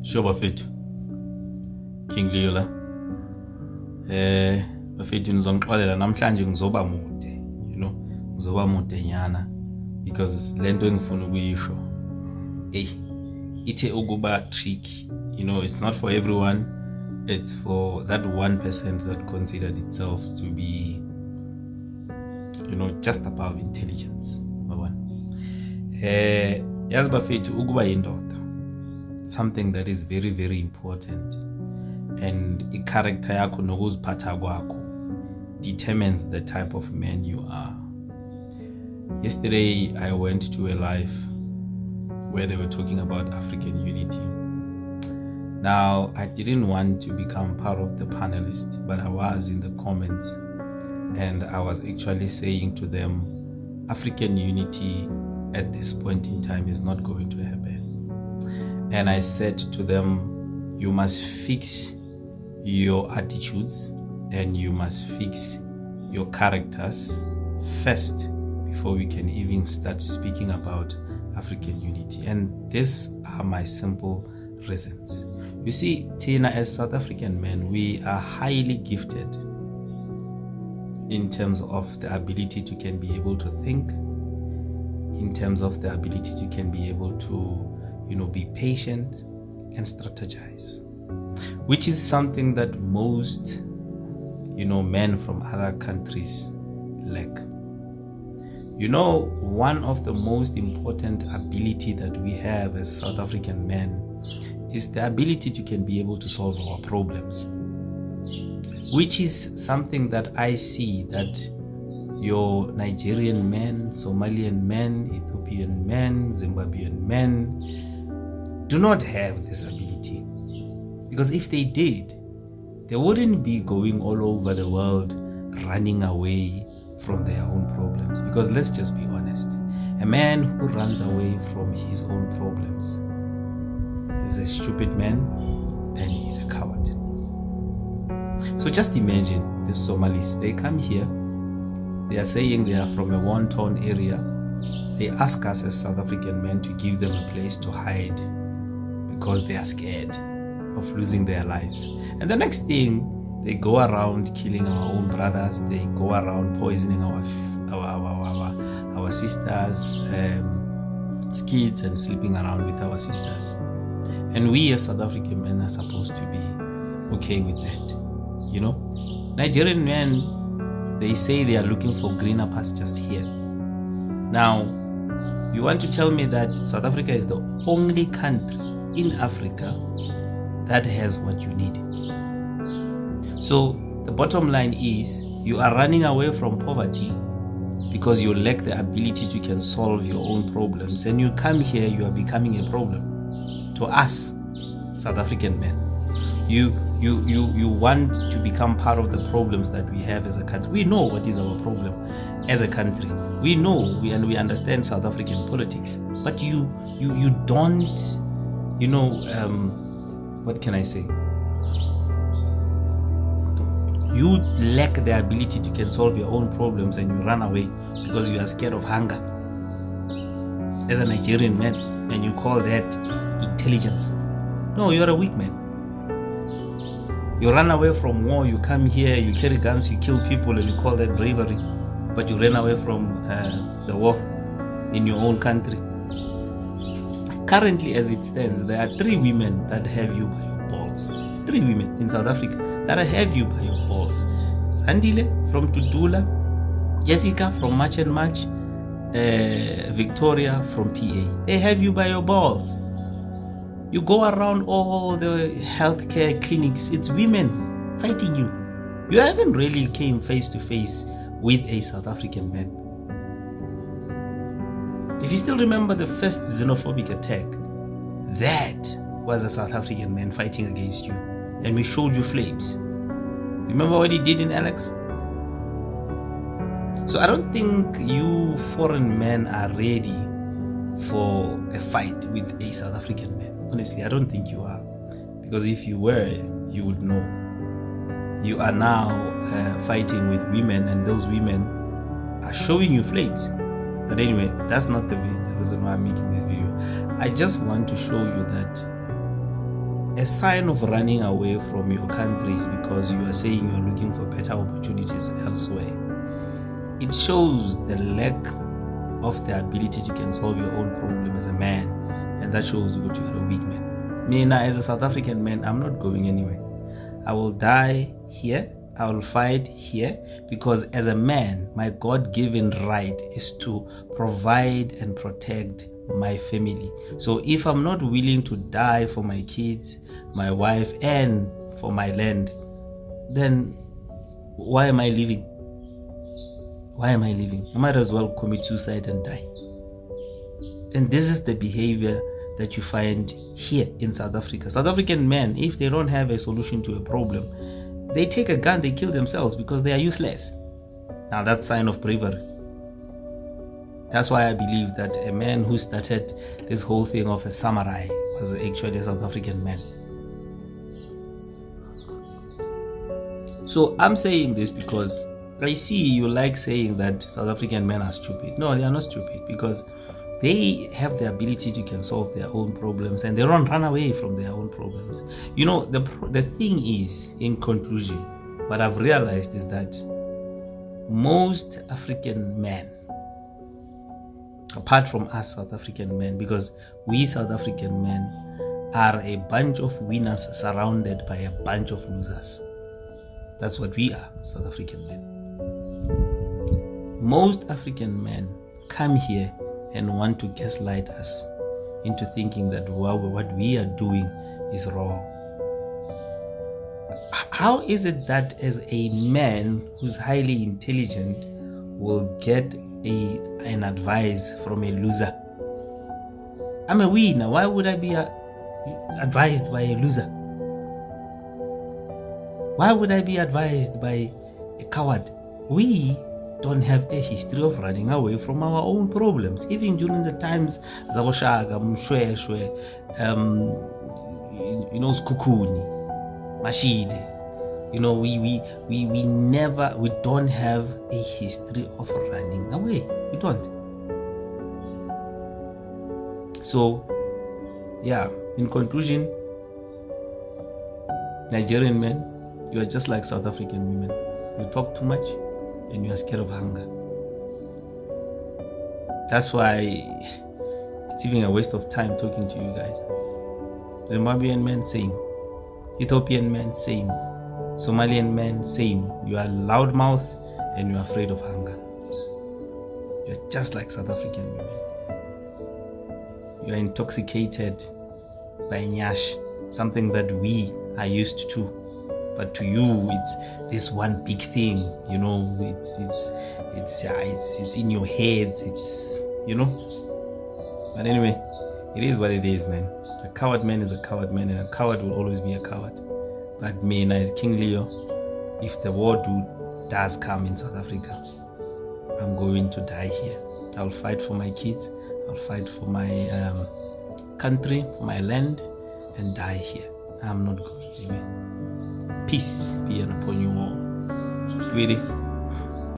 Sure bafethu King Leola bafethu nizongixolela namhlanje ngizoba mude, ngizoba mude nyana because lento engifuna ukuyisho ithe ukuba tricky. It's not for everyone. It's for that 1% that considered itself to be just above intelligence. Yazi bafethu ukuba yindoda, something that is very very important, and i-character yakho nokuziphatha kwakho determines the type of man you are. Yesterday I went to a live where they were talking about African unity. Now I didn't want to become part of the panelists, but I was in the comments and I was actually saying to them, African unity at this point in time is not going to happen. And I said to them, you must fix your attitudes and you must fix your characters first before we can even start speaking about African unity. And these are my simple reasons. You see, Tina, as South African men, we are highly gifted in terms of the ability to can be able to think, in terms of the ability to can be able to be patient and strategize, which is something that most men from other countries lack. One of the most important ability that we have as South African men is the ability to can be able to solve our problems, which is something that I see that your Nigerian men, Somalian men, Ethiopian men, Zimbabwean men do not have this ability. Because if they did, they wouldn't be going all over the world running away from their own problems. Because let's just be honest, a man who runs away from his own problems is a stupid man and he's a coward. So just imagine the Somalis, they come here, they are saying they are from a war-torn area. They ask us as South African men to give them a place to hide because they are scared of losing their lives. And the next thing, they go around killing our own brothers. They go around poisoning our sisters' kids and sleeping around with our sisters. And we as South African men are supposed to be okay with that. Nigerian men, they say they are looking for greener pastures here. Now, you want to tell me that South Africa is the only country in Africa that has what you need. So the bottom line is you are running away from poverty because you lack the ability to can solve your own problems, and you come here, you are becoming a problem to us South African men. You want to become part of the problems that we have as a country. We know what is our problem as a country. We know and we understand South African politics, but you don't, what can I say? You lack the ability to can solve your own problems and you run away because you are scared of hunger as a Nigerian man, and you call that intelligence. No, you're a weak man. You run away from war, you come here, you carry guns, you kill people, and you call that bravery. But you ran away from the war in your own country. Currently, as it stands, there are 3 women that have you by your balls. 3 women in South Africa that have you by your balls. Sandile from Tudula, Jessica from March and March, Victoria from PA. They have you by your balls. You go around all the healthcare clinics, it's women fighting you. You haven't really came face to face with a South African man. If you still remember the first xenophobic attack, that was a South African man fighting against you, and we showed you flames. Remember what he did in Alex? So I don't think you foreign men are ready for a fight with a South African man. Honestly, I don't think you are. Because if you were, you would know. You are now fighting with women, and those women are showing you flames. But anyway, that's not the reason why I'm making this video. I just want to show you that a sign of running away from your countries because you are saying you are looking for better opportunities elsewhere. It shows the lack of the ability to solve your own problem as a man, and that shows that you are a weak man. Me, now, as a South African man, I'm not going anywhere. I will die here. I will fight here because as a man, my God-given right is to provide and protect my family. So if I'm not willing to die for my kids, my wife, and for my land, then why am I living? Why am I living? I might as well commit suicide and die. And this is the behavior that you find here in South Africa. South African men, if they don't have a solution to a problem, they take a gun, they kill themselves because they are useless. Now that's a sign of bravery. That's why I believe that a man who started this whole thing of a samurai was actually a South African man. So I'm saying this because I see you like saying that South African men are stupid. No, they are not stupid because they have the ability to solve their own problems and they don't run away from their own problems. You know, the thing is, in conclusion, what I've realized is that most African men, apart from us South African men, because we South African men are a bunch of winners surrounded by a bunch of losers. That's what we are, South African men. Most African men come here and want to gaslight us into thinking that what we are doing is wrong. How is it that as a man who's highly intelligent will get an advice from a loser? I'm a winner. Why would I be advised by a loser? Why would I be advised by a coward? We don't have a history of running away from our own problems. Even during the times Zaboshaga, Mshweshwe, Skukuni, Mashide, we don't have a history of running away. We don't. So, yeah, in conclusion, Nigerian men, you are just like South African women. You talk too much and you are scared of hunger. That's why it's even a waste of time talking to you guys. Zimbabwean men, same. Ethiopian men, same. Somalian men, same. You are loudmouth and you are afraid of hunger. You are just like South African women. You are intoxicated by nyash, something that we are used to. But to you, it's this one big thing, it's in your head, But anyway, it is what it is, man. A coward man is a coward man, and a coward will always be a coward. But me, as King Leo, if the war does come in South Africa, I'm going to die here. I'll fight for my kids. I'll fight for my country, for my land, and die here. I'm not going anywhere. Peace be upon you all. Really.